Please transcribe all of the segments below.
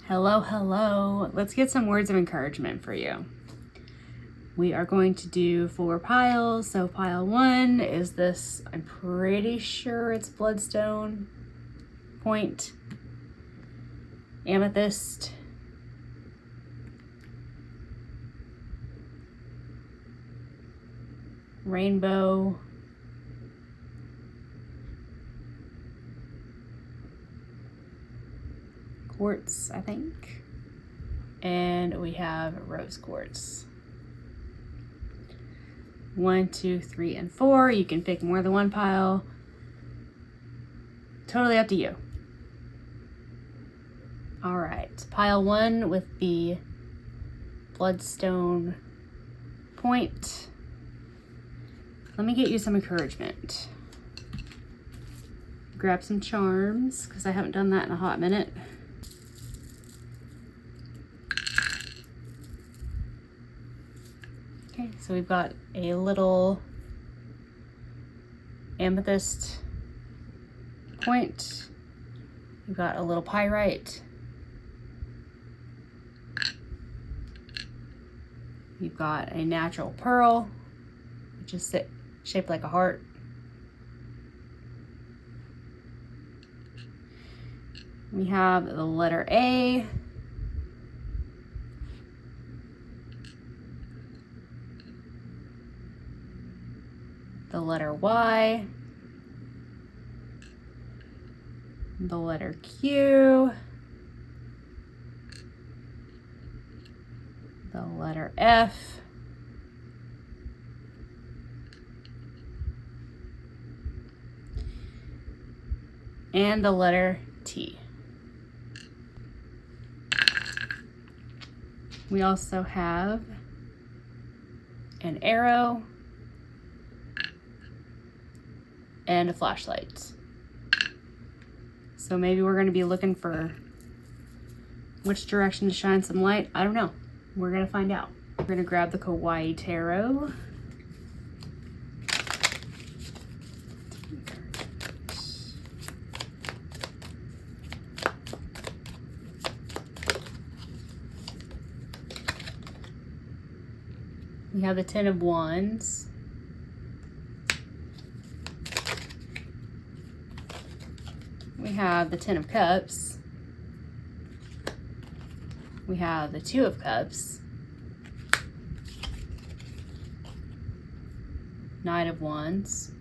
Hello, hello. Let's get some words of encouragement for you. We are going to do 4 piles. So pile 1 is this, I'm pretty sure it's bloodstone, point, amethyst, rainbow, quartz, I think, and we have rose quartz. 1, 2, 3, and 4. You can pick more than one pile. Totally up to you. All right, pile 1 with the bloodstone point. Let me get you some encouragement. Grab some charms, because I haven't done that in a hot minute. Okay, so we've got a little amethyst point. We've got a little pyrite. We've got a natural pearl, which is shaped like a heart. We have the letter A. The letter Y, the letter Q, the letter F, and the letter T. We also have an arrow and a flashlight. So maybe we're going to be looking for which direction to shine some light. I don't know. We're going to find out. We're going to grab the Kawaii Tarot. We have the Ten of Wands. We have the Ten of Cups. We have the Two of Cups. Knight of Wands.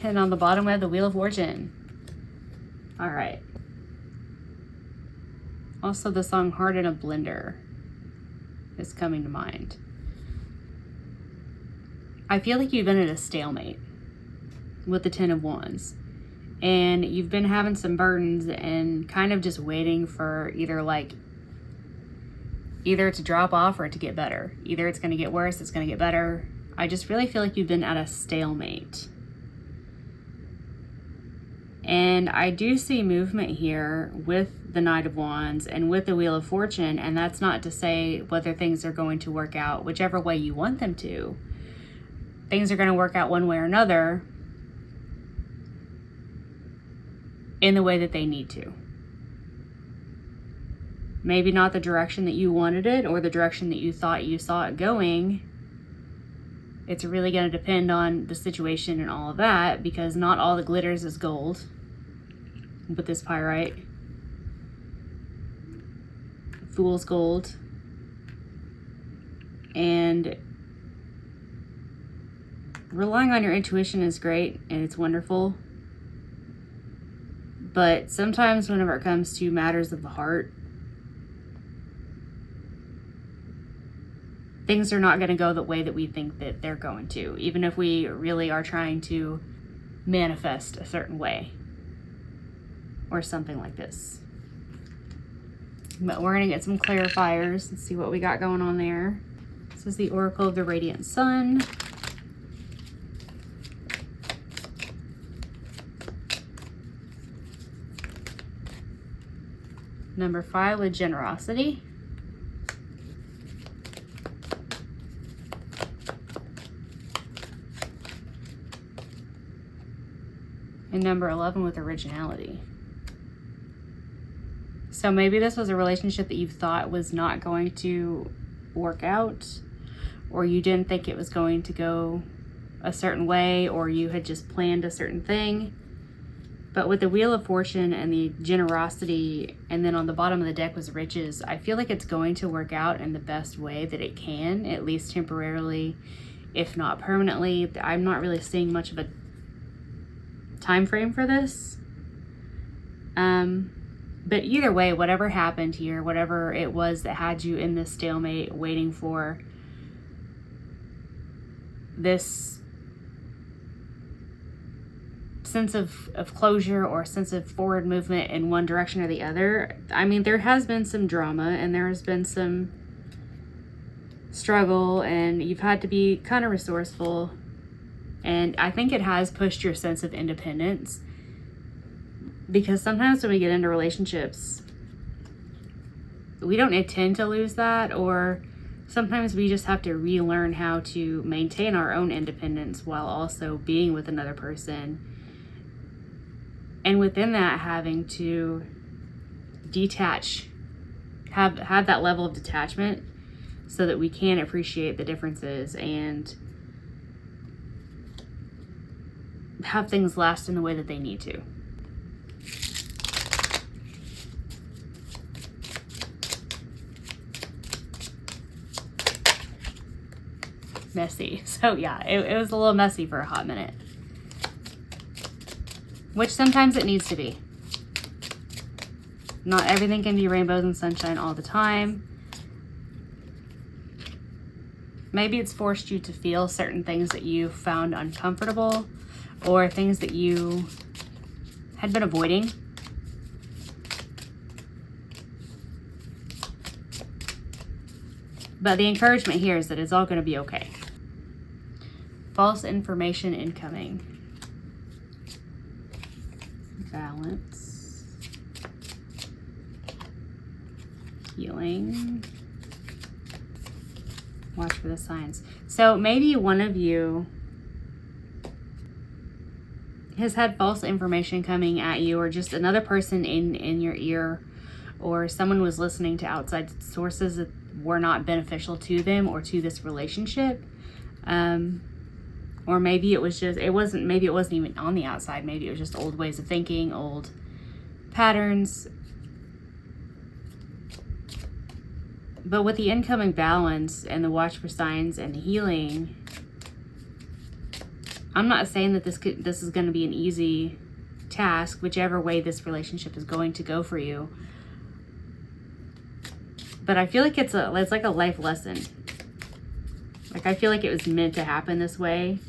And on the bottom we have the Wheel of Fortune. All right. Also the song Heart in a Blender is coming to mind. I feel like you've been at a stalemate with the Ten of Wands, and you've been having some burdens and kind of just waiting for either to drop off or to get better. Either it's going to get worse, it's going to get better. I just really feel like you've been at a stalemate. And I do see movement here with the Knight of Wands and with the Wheel of Fortune, and that's not to say whether things are going to work out whichever way you want them to. Things are going to work out one way or another in the way that they need to. Maybe not the direction that you wanted it or the direction that you thought you saw it going. It's really going to depend on the situation and all of that, because not all the glitters is gold with this pyrite. Fool's gold. And relying on your intuition is great and it's wonderful, but sometimes whenever it comes to matters of the heart, things are not going to go the way that we think that they're going to, even if we really are trying to manifest a certain way or something like this. But we're going to get some clarifiers and see what we got going on there. This is the Oracle of the Radiant Sun. Number 5 with generosity. And number 11 with originality. So maybe this was a relationship that you thought was not going to work out, or you didn't think it was going to go a certain way, or you had just planned a certain thing. But with the Wheel of Fortune and the generosity, and then on the bottom of the deck was riches, I feel like it's going to work out in the best way that it can, at least temporarily, if not permanently. I'm not really seeing much of a time frame for this. But either way, whatever happened here, whatever it was that had you in this stalemate waiting for this sense of closure or sense of forward movement in one direction or the other. I mean, there has been some drama and there has been some struggle, and you've had to be kind of resourceful. And I think it has pushed your sense of independence, because sometimes when we get into relationships, we don't intend to lose that, or sometimes we just have to relearn how to maintain our own independence while also being with another person. And within that, having to detach, have that level of detachment so that we can appreciate the differences and have things last in the way that they need to. Messy. So yeah, it was a little messy for a hot minute, which sometimes it needs to be. Not everything can be rainbows and sunshine all the time. Maybe it's forced you to feel certain things that you found uncomfortable, or things that you had been avoiding. But the encouragement here is that it's all going to be okay. False information incoming. Balance. Healing. Watch for the signs. So maybe one of you has had false information coming at you, or just another person in your ear, or someone was listening to outside sources that were not beneficial to them or to this relationship. Or maybe it wasn't even on the outside. Maybe it was just old ways of thinking, old patterns. But with the incoming balance and the watch for signs and the healing, I'm not saying that this is going to be an easy task, whichever way this relationship is going to go for you. But I feel like it's like a life lesson. Like, I feel like it was meant to happen this way.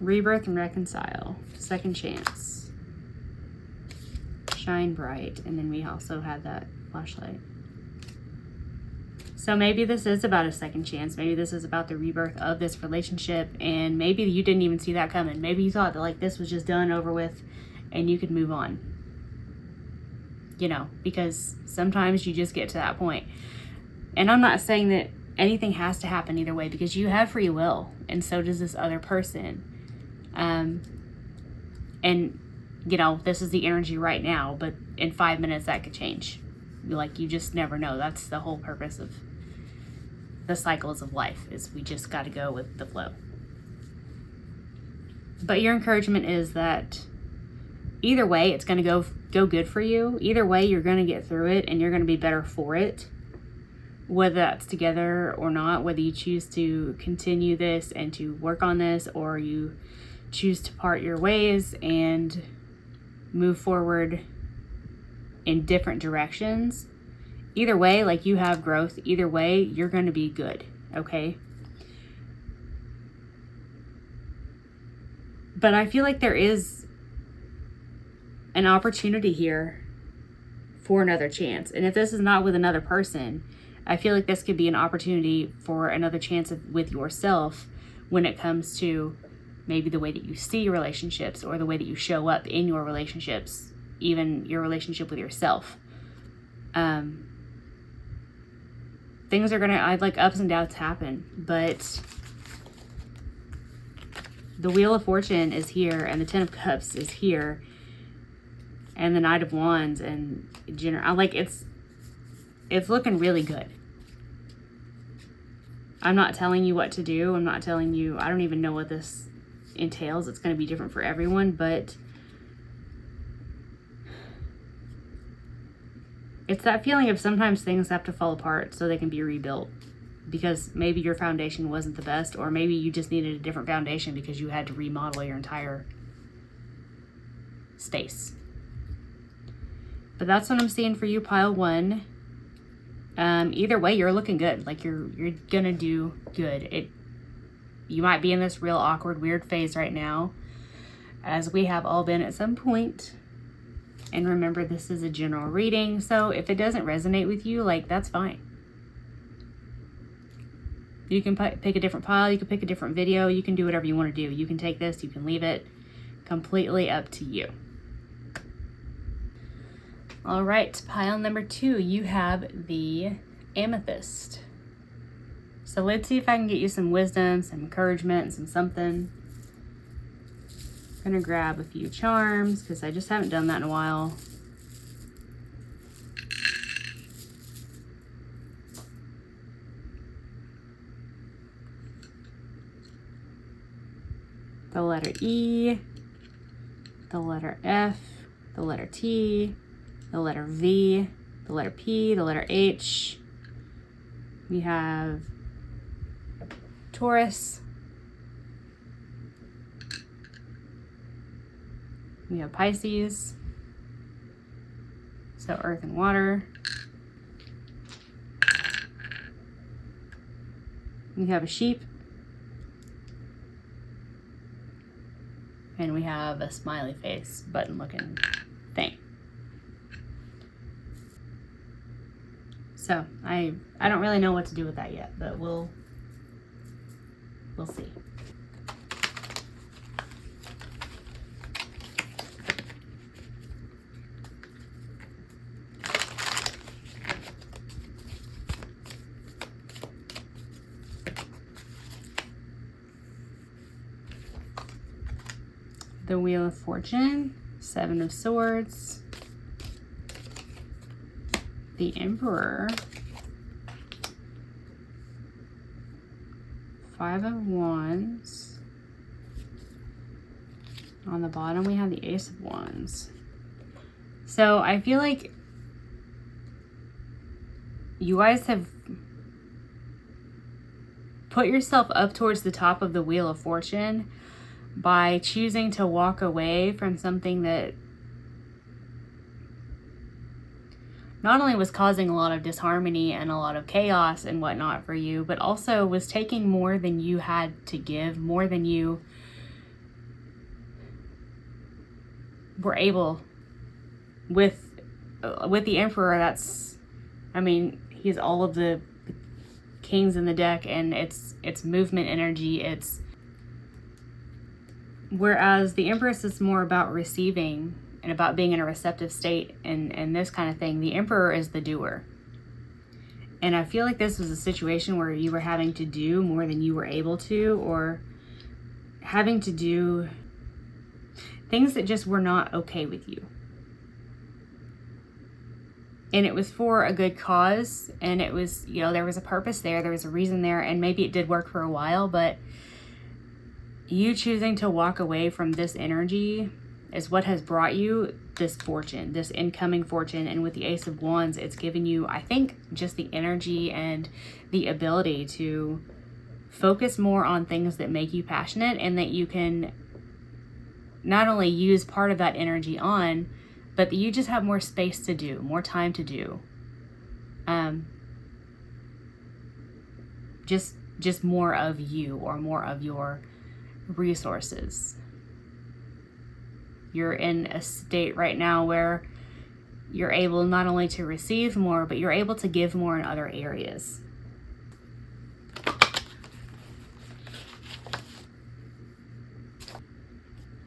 Rebirth and reconcile. Second chance. Shine bright. And then we also had that flashlight. So maybe this is about a second chance. Maybe this is about the rebirth of this relationship. And maybe you didn't even see that coming. Maybe you thought that like this was just done, over with, and you could move on. You know, because sometimes you just get to that point. And I'm not saying that anything has to happen either way, because you have free will, and so does this other person. And you know, this is the energy right now, but in 5 minutes that could change. Like, you just never know. That's the whole purpose of the cycles of life, is we just got to go with the flow. But your encouragement is that either way, it's going to go good for you. Either way, you're going to get through it, and you're going to be better for it. Whether that's together or not, whether you choose to continue this and to work on this, or you choose to part your ways and move forward in different directions. Either way, like, you have growth. Either way, you're going to be good, okay? But I feel like there is an opportunity here for another chance. And if this is not with another person, I feel like this could be an opportunity for another chance with yourself when it comes to maybe the way that you see relationships, or the way that you show up in your relationships, even your relationship with yourself. Things are gonna, like, ups and downs happen, but the Wheel of Fortune is here, and the Ten of Cups is here, and the Knight of Wands, and general, like, it's looking really good. I'm not telling you what to do. I'm not telling you, I don't even know what this entails. It's going to be different for everyone, but it's that feeling of sometimes things have to fall apart so they can be rebuilt, because maybe your foundation wasn't the best, or maybe you just needed a different foundation because you had to remodel your entire space. But that's what I'm seeing for you, pile 1. Either way, you're looking good. Like, you're gonna do good. You might be in this real awkward, weird phase right now, as we have all been at some point. And remember, this is a general reading, so if it doesn't resonate with you, like, that's fine. You can pick a different pile, you can pick a different video, you can do whatever you want to do. You can take this, you can leave it, completely up to you. All right, pile number 2, you have the Amethyst. So let's see if I can get you some wisdom, some encouragement, some something. I'm gonna grab a few charms because I just haven't done that in a while. The letter E, the letter F, the letter T, the letter V, the letter P, the letter H. We have Taurus. We have Pisces. So earth and water. We have a sheep. And we have a smiley face button looking thing. So I don't really know what to do with that yet, but we'll see. The Wheel of Fortune, 7 of Swords, the Emperor, 5 of Wands. On the bottom, we have the Ace of Wands. So I feel like you guys have put yourself up towards the top of the Wheel of Fortune by choosing to walk away from something that not only was causing a lot of disharmony and a lot of chaos and whatnot for you, but also was taking more than you had to give, more than you were able with the Emperor. That's, I mean, he's all of the kings in the deck, and it's movement energy. It's whereas the Empress is more about receiving and about being in a receptive state and this kind of thing. The Emperor is the doer. And I feel like this was a situation where you were having to do more than you were able to, or having to do things that just were not okay with you. And it was for a good cause, and it was, you know, there was a purpose there, there was a reason there, and maybe it did work for a while, but you choosing to walk away from this energy is what has brought you this fortune, this incoming fortune. And with the Ace of Wands, it's given you, I think, just the energy and the ability to focus more on things that make you passionate, and that you can not only use part of that energy on, but that you just have more space to do, more time to do. Just more of you, or more of your resources. You're in a state right now where you're able not only to receive more, but you're able to give more in other areas.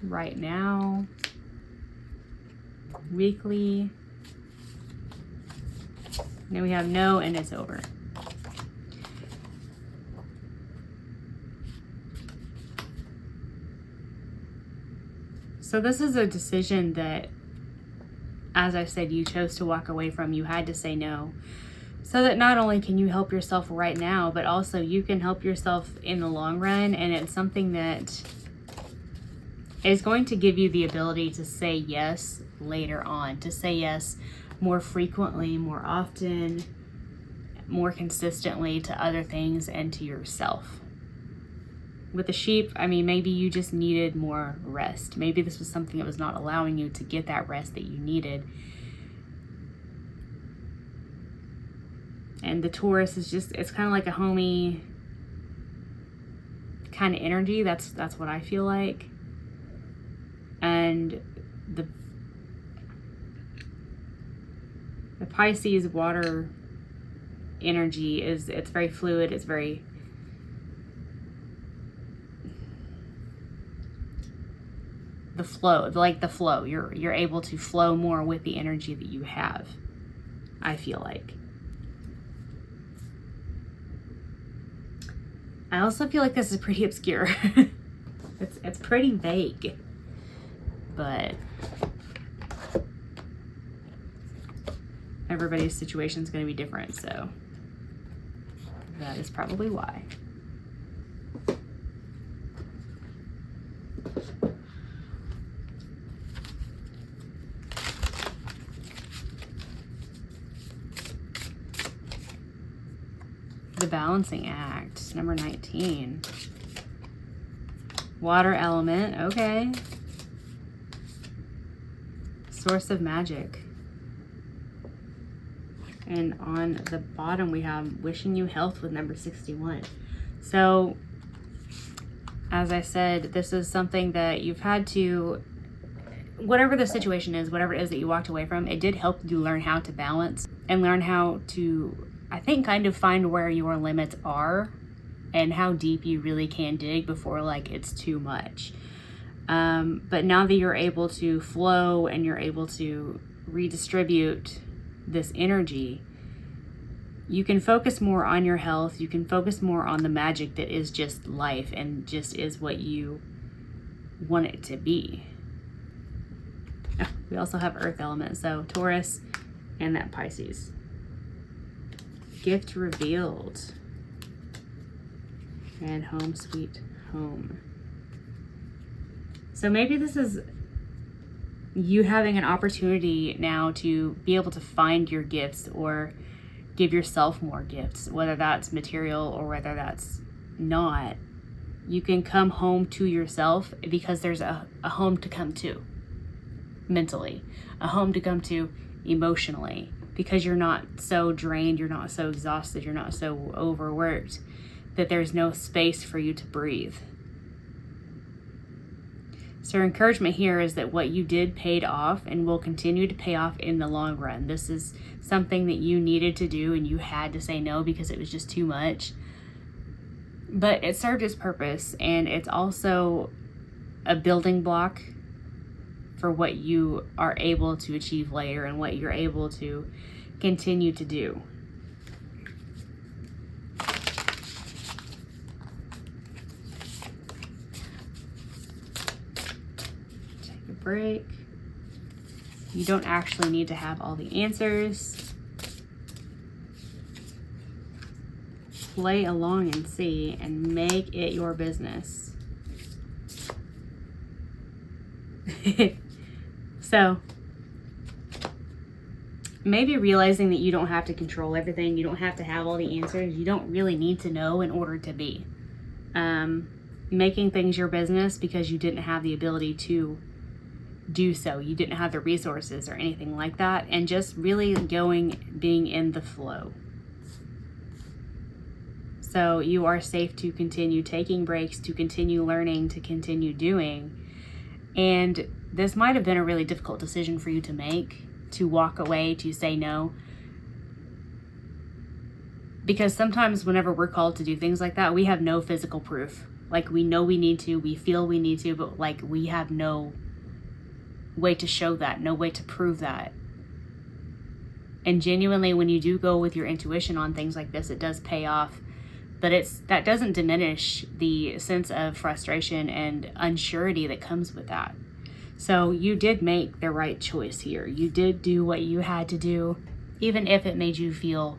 Right now, weekly. Then we have no, and it's over. So this is a decision that, as I said, you chose to walk away from. You had to say no. So that not only can you help yourself right now, but also you can help yourself in the long run. And it's something that is going to give you the ability to say yes later on, to say yes more frequently, more often, more consistently to other things and to yourself. With the sheep, I mean, maybe you just needed more rest. Maybe this was something that was not allowing you to get that rest that you needed. And the Taurus is just, it's kind of like a homey kind of energy. That's what I feel like. And the Pisces water energy it's very fluid. It's very the flow. You're able to flow more with the energy that you have, I feel like. I also feel like this is pretty obscure. It's pretty vague, but everybody's situation is going to be different, so that is probably why. The Balancing Act, number 19. Water element, okay. Source of magic. And on the bottom we have wishing you health with number 61. So, as I said, this is something that you've had to, whatever the situation is, whatever it is that you walked away from, it did help you learn how to balance and learn how to, I think, kind of find where your limits are and how deep you really can dig before like it's too much. But now that you're able to flow and you're able to redistribute this energy, you can focus more on your health. You can focus more on the magic that is just life and just is what you want it to be. Oh, we also have earth element, so Taurus and that Pisces. Gift revealed. And home sweet home. So maybe this is you having an opportunity now to be able to find your gifts or give yourself more gifts, whether that's material or whether that's not. You can come home to yourself because there's a home to come to mentally, a home to come to emotionally, because you're not so drained, you're not so exhausted, you're not so overworked that there's no space for you to breathe. So encouragement here is that what you did paid off and will continue to pay off in the long run. This is something that you needed to do and you had to say no because it was just too much. But it served its purpose, and it's also a building block for what you are able to achieve later and what you're able to continue to do. Break. You don't actually need to have all the answers. Play along and see and make it your business. So, maybe realizing that you don't have to control everything, you don't have to have all the answers, you don't really need to know in order to be. Making things your business because you didn't have the ability to do so. You didn't have the resources or anything like that, and just really being in the flow. So you are safe to continue taking breaks, to continue learning, to continue doing. And this might have been a really difficult decision for you to make, to walk away, to say no. Because sometimes whenever we're called to do things like that, we have no physical proof. Like, we know we need to, we feel we need to, but like we have no way to show that, no way to prove that. And genuinely, when you do go with your intuition on things like this, it does pay off. But that doesn't diminish the sense of frustration and unsurety that comes with that. So you did make the right choice here. You did do what you had to do, even if it made you feel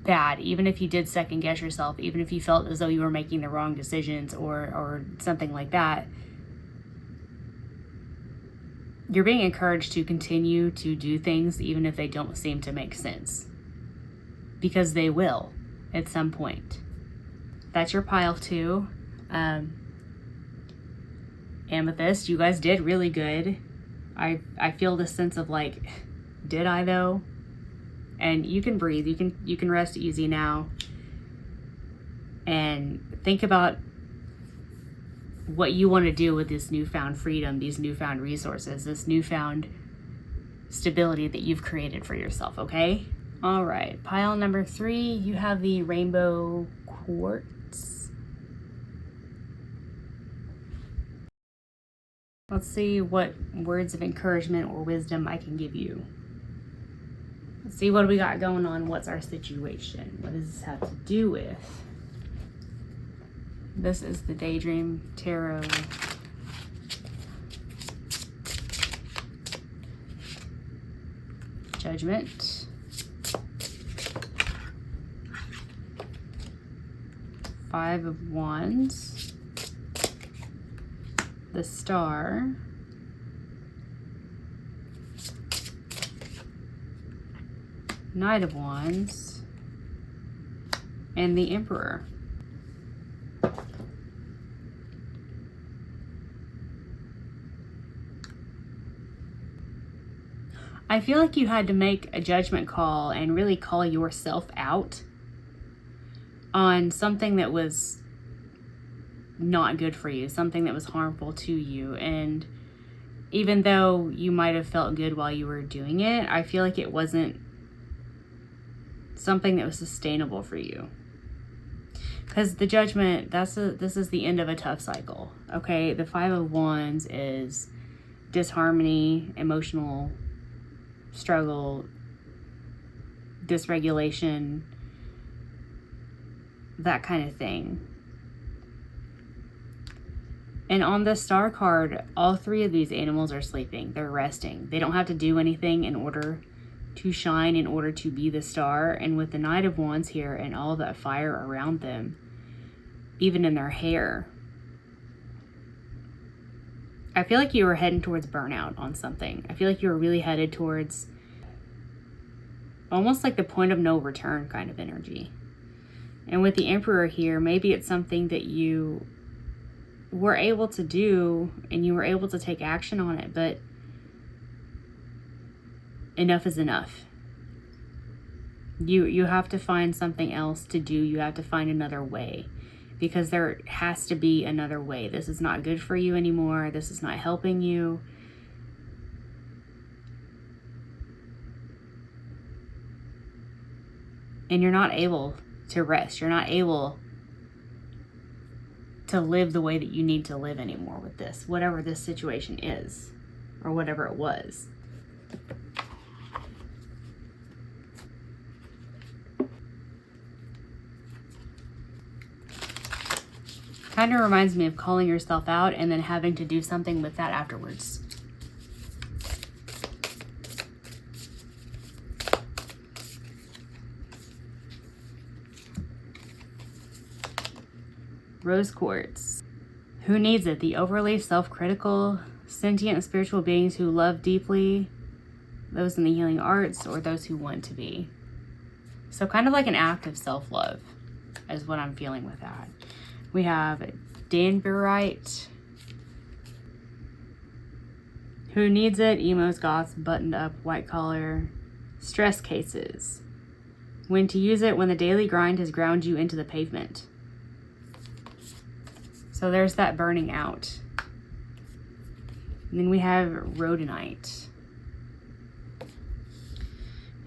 bad, even if you did second guess yourself, even if you felt as though you were making the wrong decisions or something like that. You're being encouraged to continue to do things even if they don't seem to make sense, because they will at some point. That's your pile 2. Amethyst, you guys did really good. I feel this sense of like, did I though? And you can breathe. You can rest easy now and think about what you want to do with this newfound freedom, these newfound resources, this newfound stability that you've created for yourself, okay? All right, pile number 3, you have the rainbow quartz. Let's see what words of encouragement or wisdom I can give you. Let's see what we got going on. What's our situation? What does this have to do with? This is the Daydream Tarot. Judgment. Five of Wands. The Star. Knight of Wands. And the Emperor. I feel like you had to make a judgment call and really call yourself out on something that was not good for you, something that was harmful to you. And even though you might have felt good while you were doing it, I feel like it wasn't something that was sustainable for you. Because the Judgment, this is the end of a tough cycle, okay? The Five of Wands is disharmony, emotional struggle, dysregulation, that kind of thing. And on the Star card, all 3 of these animals are sleeping. They're resting. They don't have to do anything in order to shine, in order to be the star. And with the Knight of Wands here and all that fire around them, even in their hair, I feel like you were heading towards burnout on something. I feel like you were really headed towards almost like the point of no return kind of energy. And with the Emperor here, maybe it's something that you were able to do and you were able to take action on it, but enough is enough. You have to find something else to do. You have to find another way, because there has to be another way. This is not good for you anymore. This is not helping you. And you're not able to rest. You're not able to live the way that you need to live anymore with this, whatever this situation is, or whatever it was. Kind of reminds me of calling yourself out and then having to do something with that afterwards. Rose quartz. Who needs it? The overly self-critical, sentient spiritual beings who love deeply, those in the healing arts, or those who want to be. So kind of like an act of self-love is what I'm feeling with that. We have Danburite. Who needs it? Emos, goths, buttoned up, white collar, stress cases. When to use it? When the daily grind has ground you into the pavement. So there's that burning out. And then we have Rhodonite.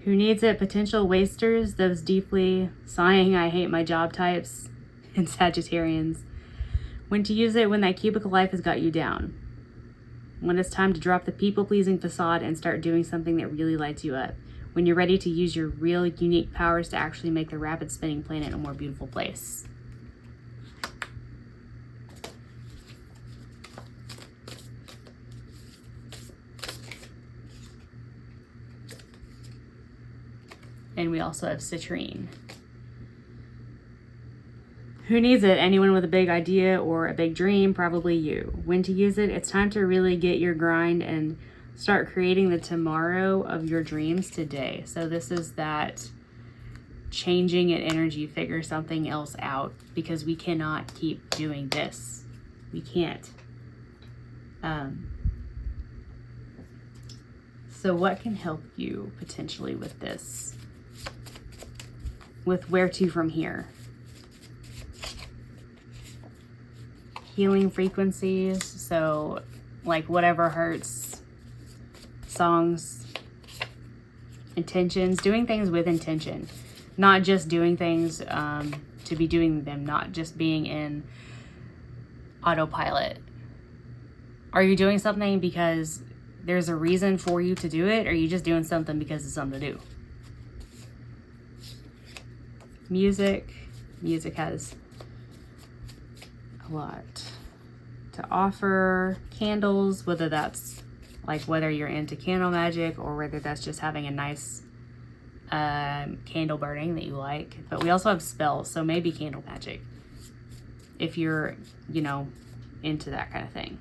Who needs it? Potential wasters, those deeply sighing, I hate my job types, and Sagittarians. When to use it? When that cubicle life has got you down. When it's time to drop the people-pleasing facade and start doing something that really lights you up. When you're ready to use your real unique powers to actually make the rapid spinning planet a more beautiful place. And we also have citrine. Who needs it? Anyone with a big idea or a big dream? Probably you. When to use it? It's time to really get your grind and start creating the tomorrow of your dreams today. So this is that changing in energy, figure something else out, because we cannot keep doing this. We can't. So what can help you potentially with this? With where to from here? Healing frequencies. So like whatever hurts, songs, intentions, doing things with intention, not just doing things to be doing them, not just being in autopilot. Are you doing something because there's a reason for you to do it, or are you just doing something because it's something to do? Music has a lot to offer. Candles, whether that's like whether you're into candle magic or whether that's just having a nice candle burning that you like. But we also have spells, so maybe candle magic if you're, you know, into that kind of thing.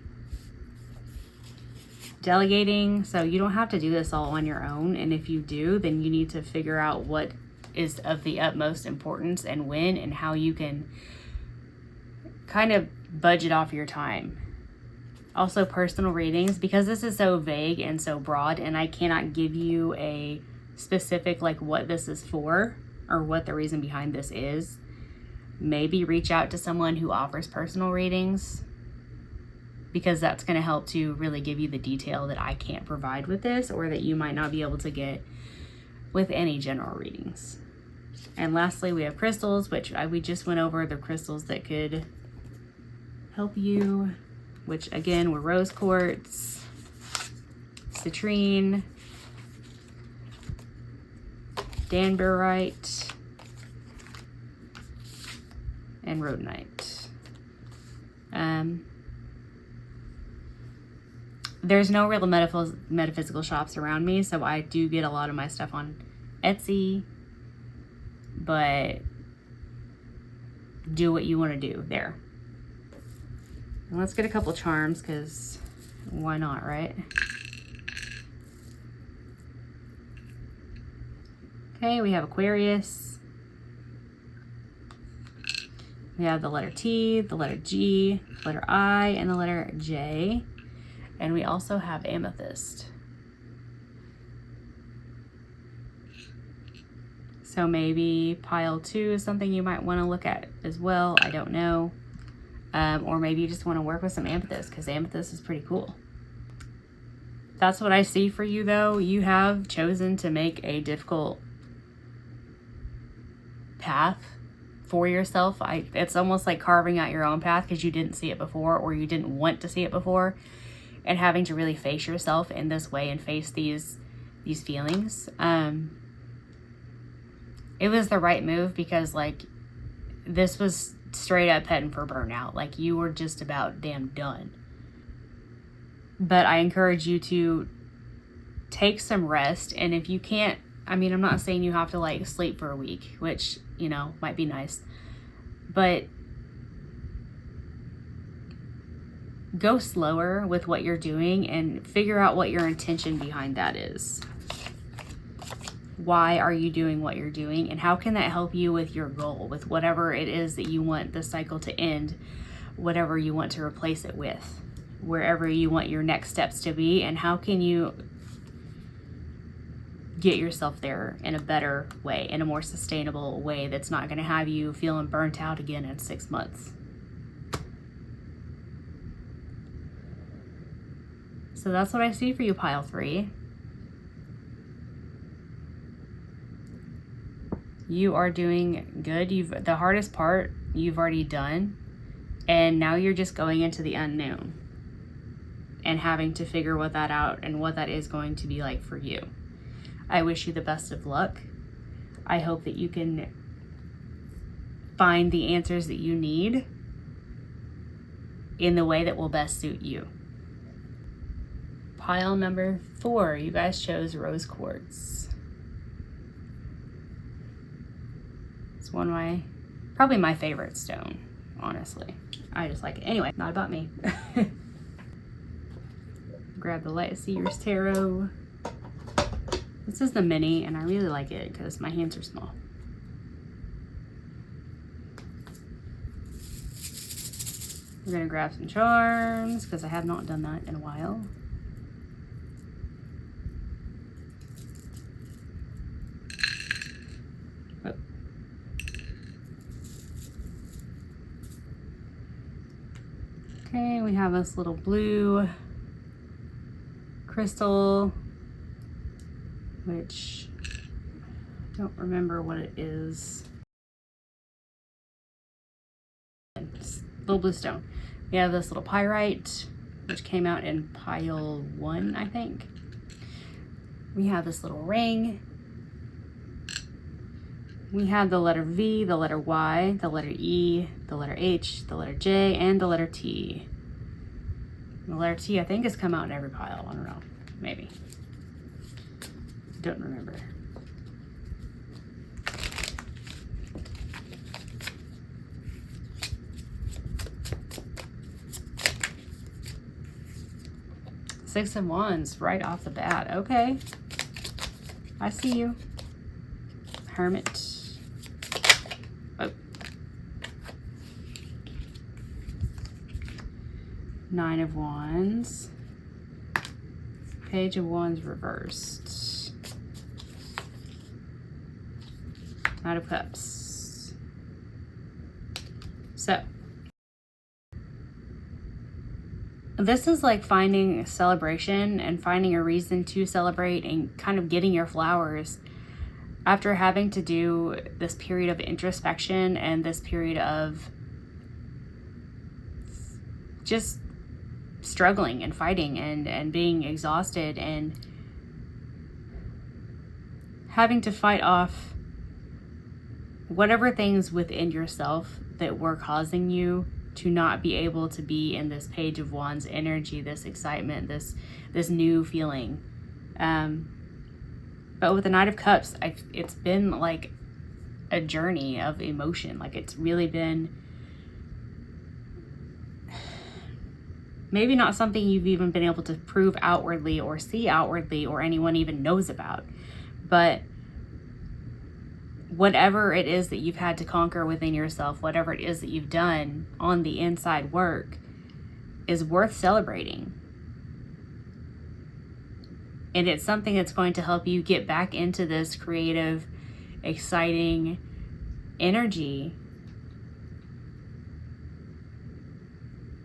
Delegating, so you don't have to do this all on your own, and if you do, then you need to figure out what is of the utmost importance and when and how you can kind of budget off your time. Also personal readings, because this is so vague and so broad and I cannot give you a specific like what this is for or what the reason behind this is. Maybe reach out to someone who offers personal readings, because that's going to help to really give you the detail that I can't provide with this, or that you might not be able to get with any general readings. And lastly, we have crystals, which we just went over the crystals that could help you, which again were rose quartz, citrine, danburite, and rhodonite. There's no real metaphysical shops around me, so I do get a lot of my stuff on Etsy, but do what you want to do there. And let's get a couple charms, because why not, right? Okay, we have Aquarius. We have the letter T, the letter G, the letter I, and the letter J. And we also have amethyst. So maybe pile 2 is something you might want to look at as well. I don't know. Or maybe you just want to work with some amethyst, because amethyst is pretty cool. That's what I see for you, though. You have chosen to make a difficult path for yourself. It's almost like carving out your own path because you didn't see it before, or you didn't want to see it before. And having to really face yourself in this way and face these feelings. It was the right move, because like this was straight up heading for burnout. Like you were just about damn done. But I encourage you to take some rest. And if you can't, I mean, I'm not saying you have to like sleep for a week, which, you know, might be nice, but go slower with what you're doing and figure out what your intention behind that is. Why are you doing what you're doing, and how can that help you with your goal, with whatever it is that you want the cycle to end, whatever you want to replace it with, wherever you want your next steps to be, and how can you get yourself there in a better way, in a more sustainable way that's not going to have you feeling burnt out again in 6 months. So that's what I see for you, pile 3. You are doing good. The hardest part you've already done, and now you're just going into the unknown and having to figure what that out and what that is going to be like for you. I wish you the best of luck. I hope that you can find the answers that you need in the way that will best suit you. Pile number 4, you guys chose rose quartz. It's one of my, probably my favorite stone, honestly. I just like it. Anyway, not about me. Grab the Light Seers Tarot. This is the mini, and I really like it because my hands are small. We're gonna grab some charms because I have not done that in a while. Oh. Okay, we have this little blue crystal, which I don't remember what it is. Little blue stone. We have this little pyrite, which came out in pile 1, I think. We have this little ring. We have the letter V, the letter Y, the letter E, the letter H, the letter J, and the letter T. The letter T, I think, has come out in every pile. I don't know. Maybe. Don't remember. Six of Wands right off the bat. Okay. I see you. Hermit. Oh. Nine of Wands. Page of Wands reversed. Knight of Cups. So, this is like finding a celebration and finding a reason to celebrate and kind of getting your flowers after having to do this period of introspection and this period of just struggling and fighting and being exhausted and having to fight off whatever things within yourself that were causing you to not be able to be in this Page of Wands energy, this excitement, this new feeling. But with the Knight of Cups, it's been like a journey of emotion. Like, it's really been maybe not something you've even been able to prove outwardly or see outwardly or anyone even knows about. But whatever it is that you've had to conquer within yourself, whatever it is that you've done on the inside work, is worth celebrating. And it's something that's going to help you get back into this creative, exciting energy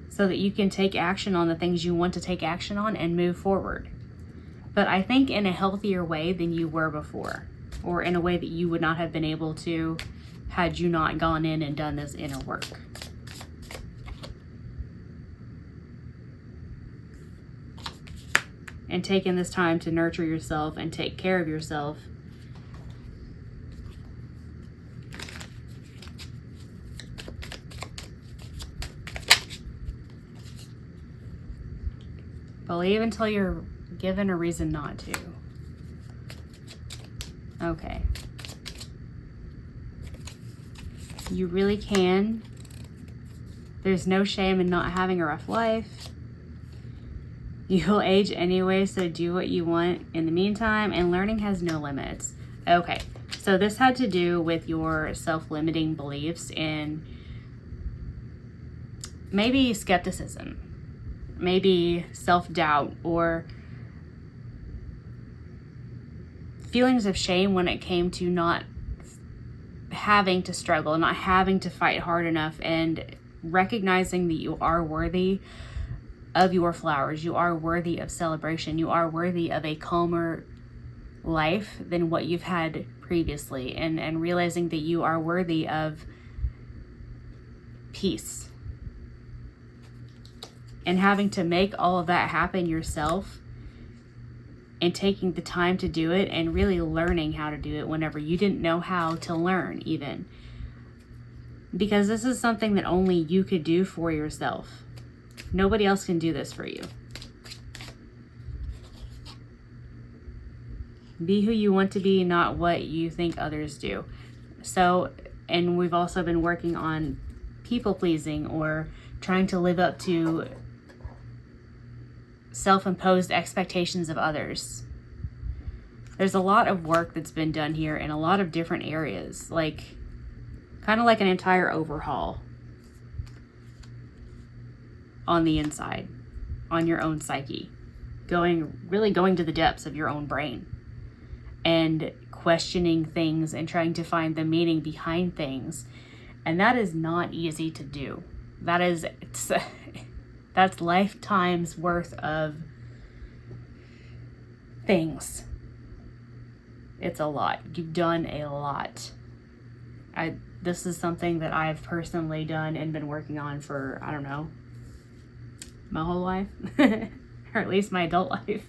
so that you can take action on the things you want to take action on and move forward. But I think in a healthier way than you were before, or in a way that you would not have been able to had you not gone in and done this inner work. And taken this time to nurture yourself and take care of yourself. Believe until you're given a reason not to. Okay. You really can. There's no shame in not having a rough life. You'll age anyway, so do what you want in the meantime, and learning has no limits. Okay, so this had to do with your self-limiting beliefs and maybe skepticism, maybe self-doubt, or feelings of shame when it came to not having to struggle, not having to fight hard enough, and recognizing that you are worthy of your flowers. You are worthy of celebration. You are worthy of a calmer life than what you've had previously, and realizing that you are worthy of peace. And having to make all of that happen yourself, and taking the time to do it, and really learning how to do it whenever you didn't know how to learn even. Because this is something that only you could do for yourself. Nobody else can do this for you. Be who you want to be, not what you think others do. So And we've also been working on people pleasing or trying to live up to self-imposed expectations of others. There's a lot of work that's been done here in a lot of different areas, like kind of like an entire overhaul on the inside, on your own psyche, really going to the depths of your own brain and questioning things and trying to find the meaning behind things. And that is not easy to do. That's lifetimes worth of things. It's a lot. You've done a lot. This is something that I've personally done and been working on for, I don't know, my whole life, or at least my adult life.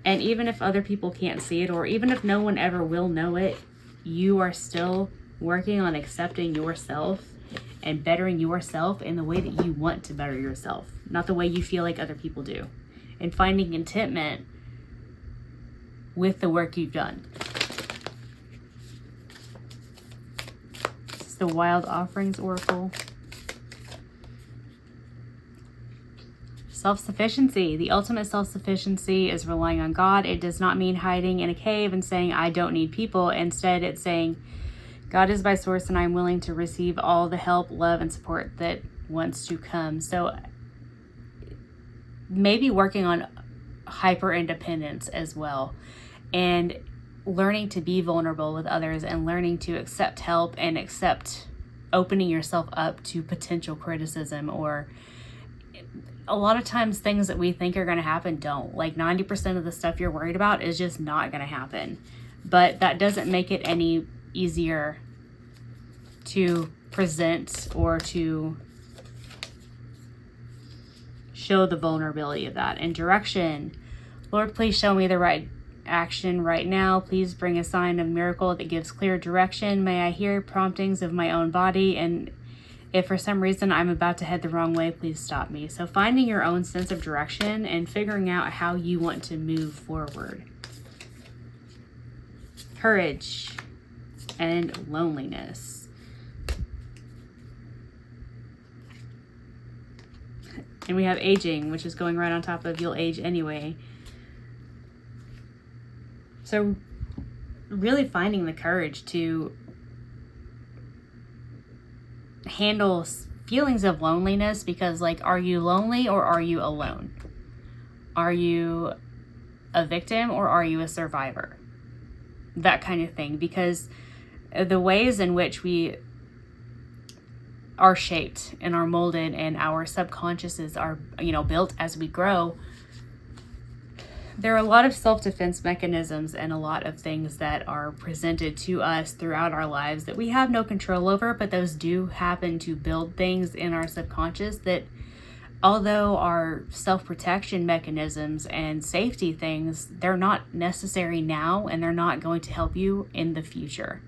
And even if other people can't see it, or even if no one ever will know it, you are still working on accepting yourself and bettering yourself in the way that you want to better yourself, not the way you feel like other people do, and finding contentment with the work you've done. This is the Wild Offerings Oracle. Self-sufficiency. The ultimate self-sufficiency is relying on God. It does not mean hiding in a cave and saying, I don't need people. Instead, it's saying, God is my source and I'm willing to receive all the help, love, and support that wants to come. So maybe working on hyper-independence as well, and learning to be vulnerable with others and learning to accept help and accept opening yourself up to potential criticism. Or a lot of times things that we think are going to happen don't. Like 90% of the stuff you're worried about is just not going to happen. But that doesn't make it any easier to present or to show the vulnerability of that. And direction. Lord, please show me the right action right now. Please bring a sign of miracle that gives clear direction. May I hear promptings of my own body, and if for some reason I'm about to head the wrong way, please stop me. So finding your own sense of direction and figuring out how you want to move forward. Courage and loneliness. And we have aging, which is going right on top of you'll age anyway. So really finding the courage to handle feelings of loneliness, because like, are you lonely or are you alone? Are you a victim or are you a survivor? That kind of thing, because the ways in which we are shaped and are molded and our subconsciouses are, built as we grow, there are a lot of self-defense mechanisms and a lot of things that are presented to us throughout our lives that we have no control over, but those do happen to build things in our subconscious that, although are self-protection mechanisms and safety things, they're not necessary now and they're not going to help you in the future.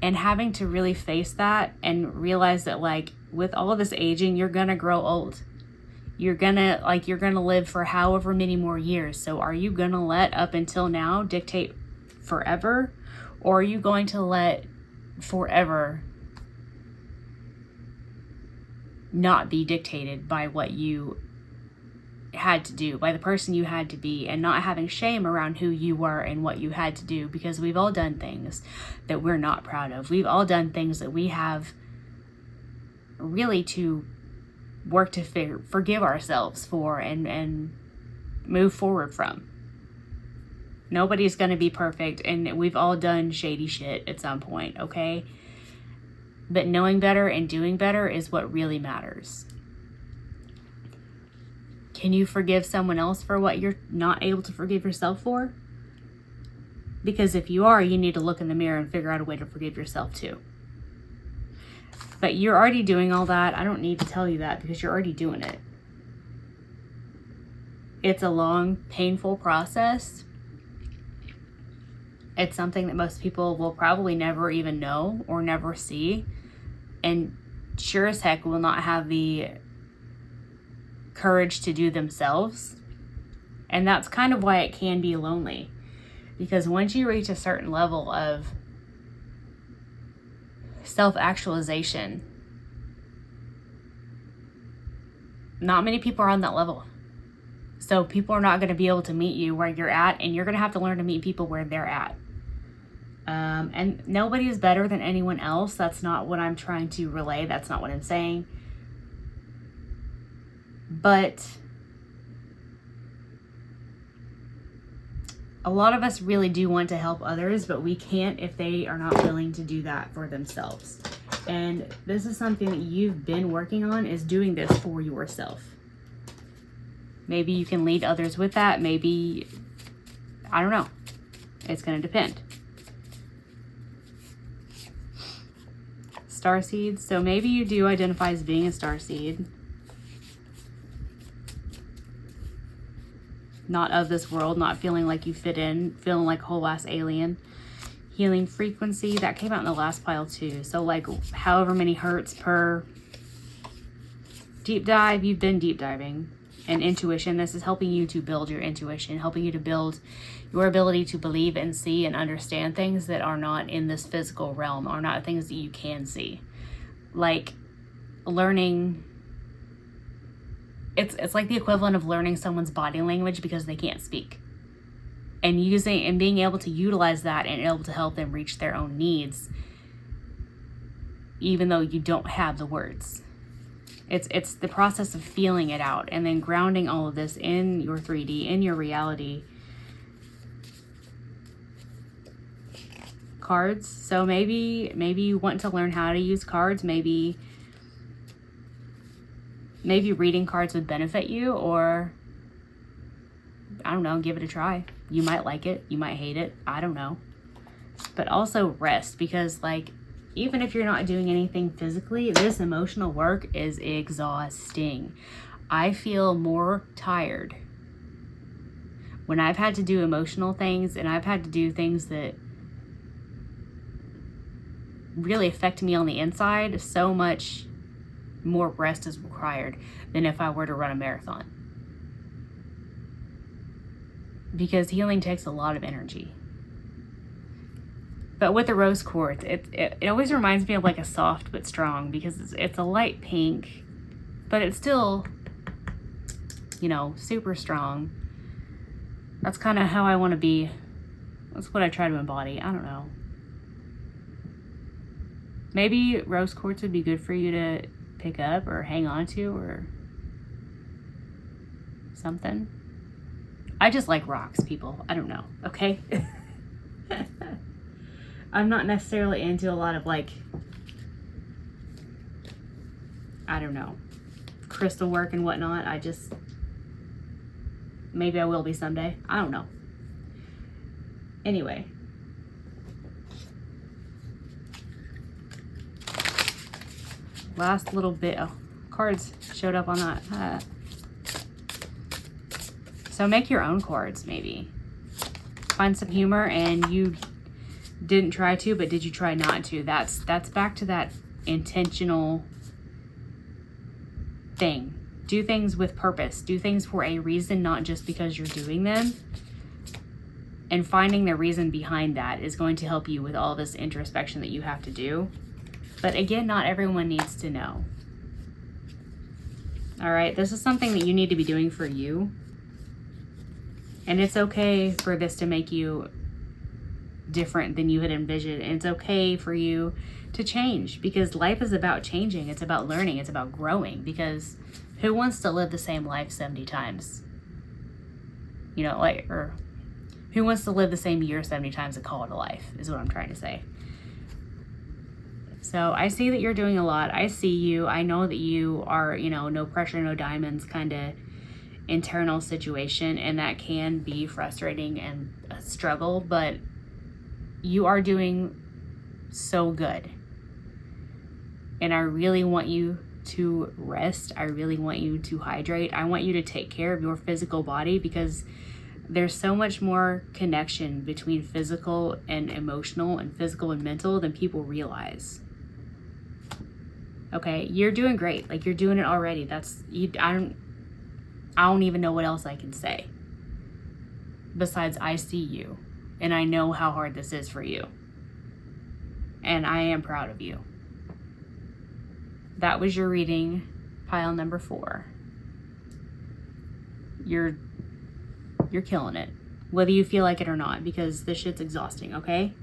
And having to really face that and realize that, like, with all of this aging, you're gonna grow old. You're gonna live for however many more years. So are you gonna let up until now dictate forever? Or are you going to let forever not be dictated by what you had to do, by the person you had to be, and not having shame around who you were and what you had to do? Because we've all done things that we're not proud of. We've all done things that we have really to work to forgive ourselves for and move forward from. Nobody's going to be perfect, and we've all done shady shit at some point, okay? But knowing better and doing better is what really matters. Can you forgive someone else for what you're not able to forgive yourself for? Because if you are, you need to look in the mirror and figure out a way to forgive yourself too. But you're already doing all that. I don't need to tell you that because you're already doing it. It's a long, painful process. It's something that most people will probably never even know or never see. And sure as heck will not have the courage to do themselves. And that's kind of why it can be lonely. Because once you reach a certain level of self-actualization, not many people are on that level. So people are not going to be able to meet you where you're at, and you're going to have to learn to meet people where they're at. And nobody is better than anyone else. That's not what I'm trying to relay. That's not what I'm saying. But a lot of us really do want to help others, but we can't if they are not willing to do that for themselves. And this is something that you've been working on, is doing this for yourself. Maybe you can lead others with that. Maybe, I don't know. It's going to depend. Starseed. So maybe you do identify as being a starseed. Not of this world, not feeling like you fit in, feeling like a whole ass alien. Healing frequency, that came out in the last pile too. So like however many hertz per deep dive, you've been deep diving. And intuition, this is helping you to build your intuition, helping you to build your ability to believe and see and understand things that are not in this physical realm, are not things that you can see. Like learning, it's like the equivalent of learning someone's body language because they can't speak. And using and being able to utilize that and able to help them reach their own needs, even though you don't have the words. It's the process of feeling it out and then grounding all of this in your 3D, in your reality. Cards. So maybe you want to learn how to use cards. Maybe reading cards would benefit you, or I don't know, give it a try. You might like it, you might hate it, I don't know. But also rest, because like even if you're not doing anything physically, this emotional work is exhausting. I feel more tired when I've had to do emotional things, and I've had to do things that really affect me on the inside. So much more rest is required than if I were to run a marathon. Because healing takes a lot of energy. But with the rose quartz, it always reminds me of like a soft but strong, because it's a light pink, but it's still, you know, super strong. That's kind of how I want to be. That's what I try to embody. I don't know. Maybe rose quartz would be good for you to pick up or hang on to or something. I just like rocks, people. I don't know. Okay? I'm not necessarily into a lot of like, I don't know, crystal work and whatnot. I just, maybe I will be someday. I don't know. Anyway. Last little bit. Oh, cards showed up on that. So make your own cards, maybe. Find some humor, and you didn't try to, but did you try not to? That's back to that intentional thing. Do things with purpose. Do things for a reason, not just because you're doing them. And finding the reason behind that is going to help you with all this introspection that you have to do. But again, not everyone needs to know. All right, this is something that you need to be doing for you. And it's okay for this to make you different than you had envisioned. And it's okay for you to change, because life is about changing. It's about learning. It's about growing, because who wants to live the same life 70 times? You know, like, or who wants to live the same year 70 times and call it a life, is what I'm trying to say. So I see that you're doing a lot. I see you. I know that you are, you know, no pressure, no diamonds kind of internal situation, and that can be frustrating and a struggle, but you are doing so good. And I really want you to rest. I really want you to hydrate. I want you to take care of your physical body, because there's so much more connection between physical and emotional and physical and mental than people realize. Okay, you're doing great. Like, you're doing it already. That's you. I don't even know what else I can say besides I see you. And I know how hard this is for you. And I am proud of you. That was your reading, pile number 4. You're killing it, whether you feel like it or not, because this shit's exhausting, okay?